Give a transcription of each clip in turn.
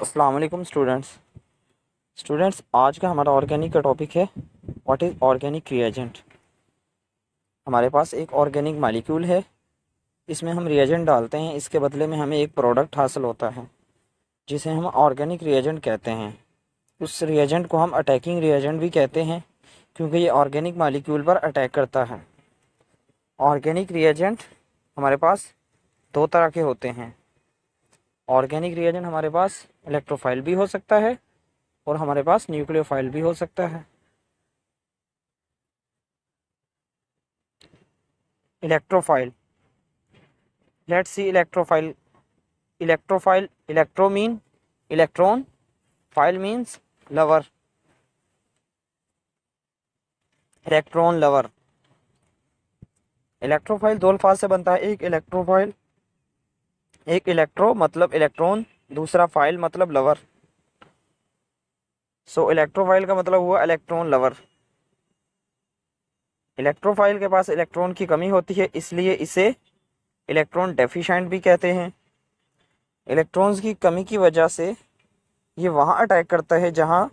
अस्सलाम वालेकुम स्टूडेंट्स आज का हमारा ऑर्गेनिक का टॉपिक है व्हाट इज़ ऑर्गेनिक रिएजेंट। हमारे पास एक ऑर्गेनिक मालिक्यूल है, इसमें हम रिएजेंट डालते हैं, इसके बदले में हमें एक प्रोडक्ट हासिल होता है जिसे हम ऑर्गेनिक रिएजेंट कहते हैं। उस रिएजेंट को हम अटैकिंग रिएजेंट भी कहते हैं क्योंकि ये ऑर्गेनिक मालिक्यूल पर अटैक करता है। ऑर्गेनिक रिएजेंट हमारे पास दो तरह के होते हैं। ऑर्गेनिक रिएजेंट हमारे पास इलेक्ट्रोफाइल भी हो सकता है और हमारे पास न्यूक्लियोफाइल भी हो सकता है। Electrophile, let's see electrophile. Electrophile, electro mean electron, file means lover, electron lover. Electrophile दो अल्फाज से बनता है, एक इलेक्ट्रोफाइल, एक इलेक्ट्रो मतलब इलेक्ट्रॉन, दूसरा फाइल मतलब लवर। सो इलेक्ट्रोफाइल का मतलब हुआ इलेक्ट्रॉन लवर। इलेक्ट्रोफाइल के पास इलेक्ट्रॉन की कमी होती है, इसलिए इसे इलेक्ट्रॉन डेफिशिएंट भी कहते हैं। इलेक्ट्रॉन्स की कमी की वजह से ये वहाँ अटैक करता है जहाँ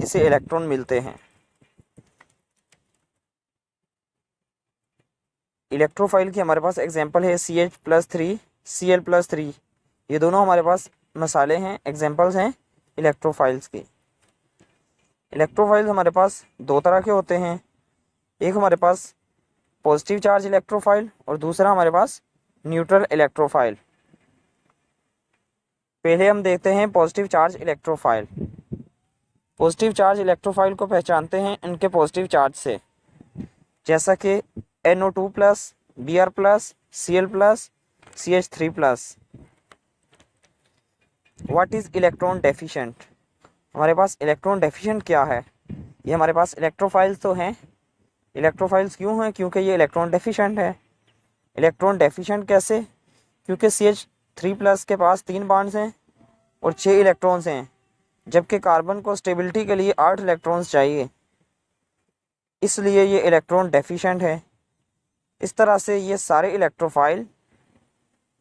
इसे इलेक्ट्रॉन मिलते हैं। इलेक्ट्रोफाइल की हमारे पास एग्जांपल है CH+3, Cl+3। ये दोनों हमारे पास मसाले हैं, एग्जांपल्स हैं इलेक्ट्रोफाइल्स के। इलेक्ट्रोफाइल्स हमारे पास दो तरह के होते हैं, एक हमारे पास पॉजिटिव चार्ज इलेक्ट्रोफाइल और दूसरा हमारे पास न्यूट्रल इलेक्ट्रोफाइल। पहले हम देखते हैं positive charge electrophile. Positive charge electrophile को पहचानते हैं इनके पॉजिटिव चार्ज से, जैसा कि NO2+, Br+, Cl+, CH3+। What is electron deficient? हमारे पास इलेक्ट्रॉन डेफिशिएंट क्या है? ये हमारे पास इलेक्ट्रोफाइल्स तो हैं। इलेक्ट्रोफाइल्स क्यों हैं? क्योंकि ये इलेक्ट्रॉन डेफिशिएंट है। इलेक्ट्रॉन डेफिशिएंट कैसे? क्योंकि CH3+ के पास 3 बॉन्ड्स हैं और 6 इलेक्ट्रॉन्स हैं, जबकि कार्बन को स्टेबिलिटी के लिए 8 इलेक्ट्रॉन्स चाहिए, इसलिए ये इलेक्ट्रॉन डेफिशिएंट है। इस तरह से ये सारे इलेक्ट्रोफाइल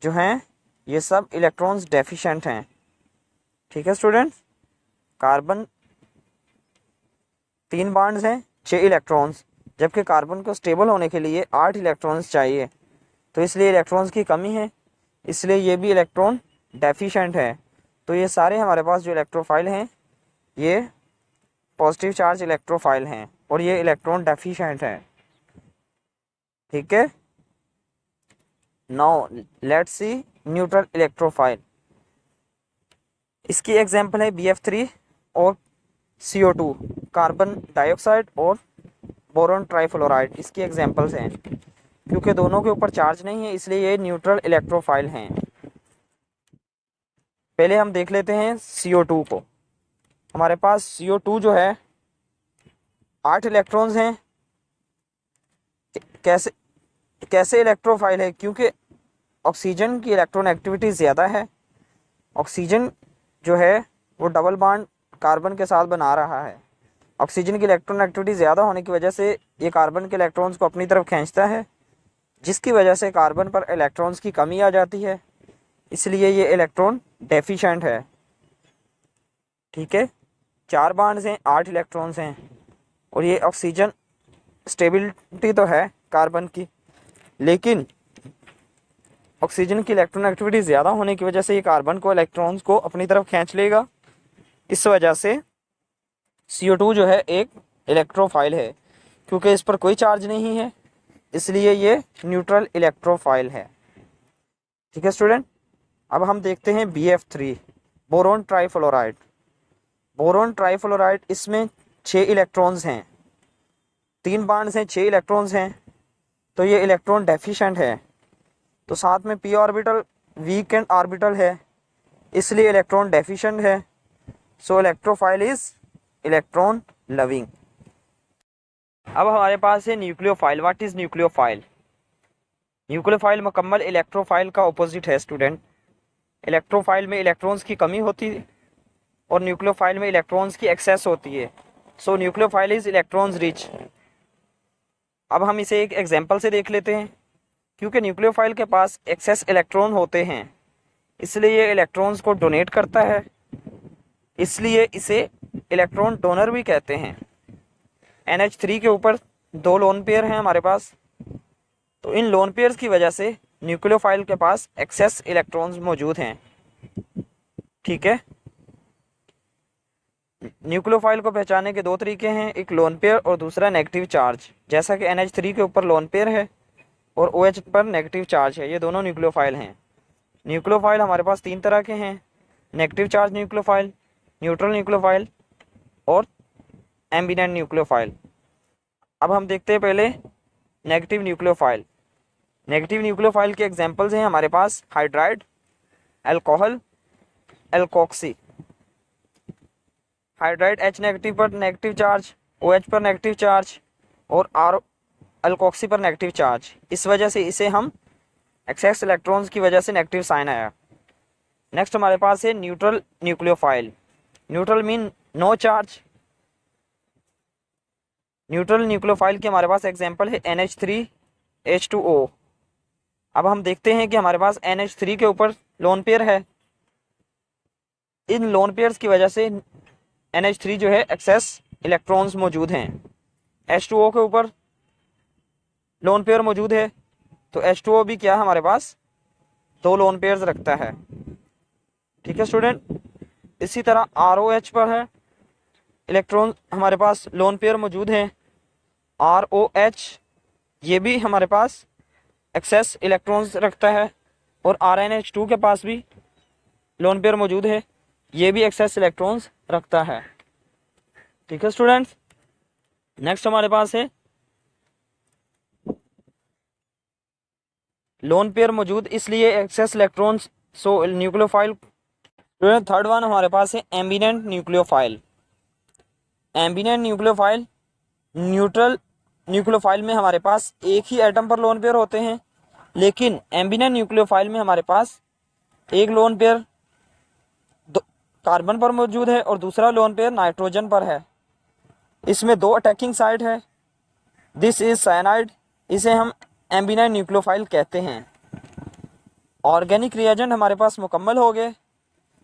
जो हैं ये सब इलेक्ट्रॉन्स डेफिशिएंट हैं। ठीक है स्टूडेंट्स, कार्बन 3 बॉन्ड्स हैं, 6 इलेक्ट्रॉन्स, जबकि कार्बन को स्टेबल होने के लिए 8 इलेक्ट्रॉन्स चाहिए, तो इसलिए इलेक्ट्रॉन्स की कमी है, इसलिए ये भी इलेक्ट्रॉन डेफिशिएंट है। तो ये सारे हमारे पास जो इलेक्ट्रोफाइल हैं ये पॉजिटिव चार्ज इलेक्ट्रोफाइल हैं और ये इलेक्ट्रॉन डेफिशिएंट हैं। ठीक है, now let's see neutral electrophile. इसकी एग्जांपल है BF3 और CO2, कार्बन डाइऑक्साइड और बोरॉन ट्राइफ्लोराइड। इसकी एग्जांपल्स हैं। क्योंकि दोनों के ऊपर चार्ज नहीं है इसलिए ये न्यूट्रल इलेक्ट्रोफाइल हैं। पहले हम देख लेते हैं CO2 को। हमारे पास CO2 जो है 8 इलेक्ट्रॉन्स हैं। कैसे इलेक्ट्रोफाइल है? क्योंकि ऑक्सीजन की इलेक्ट्रॉन एक्टिविटी ज़्यादा है। ऑक्सीजन जो है वो डबल बॉन्ड कार्बन के साथ बना रहा है। ऑक्सीजन की इलेक्ट्रॉन एक्टिविटी ज़्यादा होने की वजह से ये कार्बन के इलेक्ट्रॉन्स को अपनी तरफ खींचता है, जिसकी वजह से कार्बन पर इलेक्ट्रॉन्स की कमी आ जाती है, इसलिए ये इलेक्ट्रॉन डेफिशिएंट है। ठीक है, 4 बॉन्ड्स हैं, 8 इलेक्ट्रॉन्स हैं और ये ऑक्सीजन स्टेबिलिटी तो है कार्बन की, लेकिन ऑक्सीजन की इलेक्ट्रॉन एक्टिविटी ज़्यादा होने की वजह से ये कार्बन को इलेक्ट्रॉन्स को अपनी तरफ खींच लेगा। इस वजह से CO2 जो है एक इलेक्ट्रोफाइल है। क्योंकि इस पर कोई चार्ज नहीं है इसलिए ये न्यूट्रल इलेक्ट्रोफाइल है। ठीक है स्टूडेंट, अब हम देखते हैं BF3, boron trifluoride. Boron trifluoride, इसमें 6 इलेक्ट्रॉन्स हैं, 3 बॉन्ड्स हैं, 6 इलेक्ट्रॉन्स हैं, तो ये इलेक्ट्रॉन डेफिशिएंट है। तो साथ में p ऑर्बिटल वीकेंड ऑर्बिटल है, इसलिए इलेक्ट्रॉन डेफिशिएंट है। सो इलेक्ट्रोफाइल इज इलेक्ट्रॉन लविंग। अब हमारे पास है nucleophile. What is nucleophile? Nucleophile मुकम्मल इलेक्ट्रोफाइल का ऑपोजिट है स्टूडेंट। इलेक्ट्रोफाइल में इलेक्ट्रॉन्स की कमी होती है और न्यूक्लियोफाइल में इलेक्ट्रॉन्स की एक्सेस होती है। सो न्यूक्लियोफाइल इज इलेक्ट्रॉन्स रिच। अब हम इसे एक एग्जांपल से देख लेते हैं। क्योंकि न्यूक्लियोफाइल के पास एक्सेस इलेक्ट्रॉन होते हैं इसलिए ये इलेक्ट्रॉन्स को डोनेट करता है इसलिए इसे इलेक्ट्रॉन डोनर भी कहते हैं। NH3 के ऊपर 2 लोन पेयर हैं हमारे पास, तो इन लोन पेयर्स की वजह से न्यूक्लियोफाइल के पास एक्सेस इलेक्ट्रॉन्स मौजूद हैं। ठीक है, न्यूक्लियोफाइल को पहचानने के 2 तरीके हैं, एक लोन पेयर और दूसरा नेगेटिव चार्ज। जैसा कि NH3 के ऊपर लोन पेयर है और OH पर नेगेटिव चार्ज है, ये दोनों न्यूक्लियोफाइल हैं। न्यूक्लियोफाइल हमारे पास 3 तरह के हैं, negative charge nucleophile, neutral nucleophile और एम्बिवेलेंट न्यूक्लियोफाइल। अब हम देखते हैं पहले नेगेटिव न्यूक्लियोफाइल। नेगेटिव न्यूक्लियोफाइल के एग्जांपल्स हैं हमारे पास hydride, alcohol, alkoxy. Hydride H negative पर नेगेटिव चार्ज, OH पर नेगेटिव चार्ज और अल्कोक्सी पर नेगेटिव चार्ज। इस वजह से इसे हम एक्सेस इलेक्ट्रॉन्स की वजह से नेगेटिव साइन आया। नेक्स्ट हमारे पास है neutral nucleophile. Neutral mean no charge. Neutral nucleophile के हमारे पास एग्जांपल है NH3H2O। अब हम देखते हैं कि हमारे पास NH3 के ऊपर लोन पेयर है, इन लोन पेयर्स की वजह से NH3 जो है एक्सेस इलेक्ट्रॉन्स मौजूद हैं। H2O के ऊपर लोन पेयर मौजूद है, तो H2O भी क्या हमारे पास 2 लोन पेयर्स रखता है। ठीक है स्टूडेंट, इसी तरह ROH पर है इलेक्ट्रॉन हमारे पास लोन पेयर मौजूद हैं। ROH ये भी हमारे पास एक्सेस इलेक्ट्रॉन्स रखता है और RnH2 के पास भी लोन पेयर मौजूद है, ये भी एक्सेस इलेक्ट्रॉन्स रखता है। ठीक है स्टूडेंट्स, नेक्स्ट हमारे पास है लोन पेयर मौजूद इसलिए excess electrons so nucleophile. Student third one हमारे पास है ambivalent nucleophile. Ambivalent nucleophile, neutral nucleophile में हमारे पास एक ही एटम पर लोन पेयर होते हैं, लेकिन एम्बिवेलेंट न्यूक्लियोफाइल में हमारे पास एक लोन पेयर कार्बन पर मौजूद है और दूसरा लोन पेयर नाइट्रोजन पर है। इसमें 2 अटैकिंग साइट है। दिस इज साइनाइड, इसे हम एम्बिवेलेंट न्यूक्लियोफाइल कहते हैं। ऑर्गेनिक रिएजेंट हमारे पास मुकम्मल हो गए।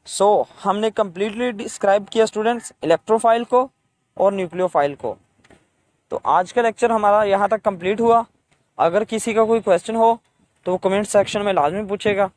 सो हमने कम्प्लीटली डिस्क्राइब किया स्टूडेंट्स इलेक्ट्रोफाइल को और न्यूक्लियोफाइल को। तो आज का लेक्चर हमारा यहाँ तक कंप्लीट हुआ। अगर किसी का कोई क्वेश्चन हो तो वो कमेंट सेक्शन में लाजमी पूछेगा।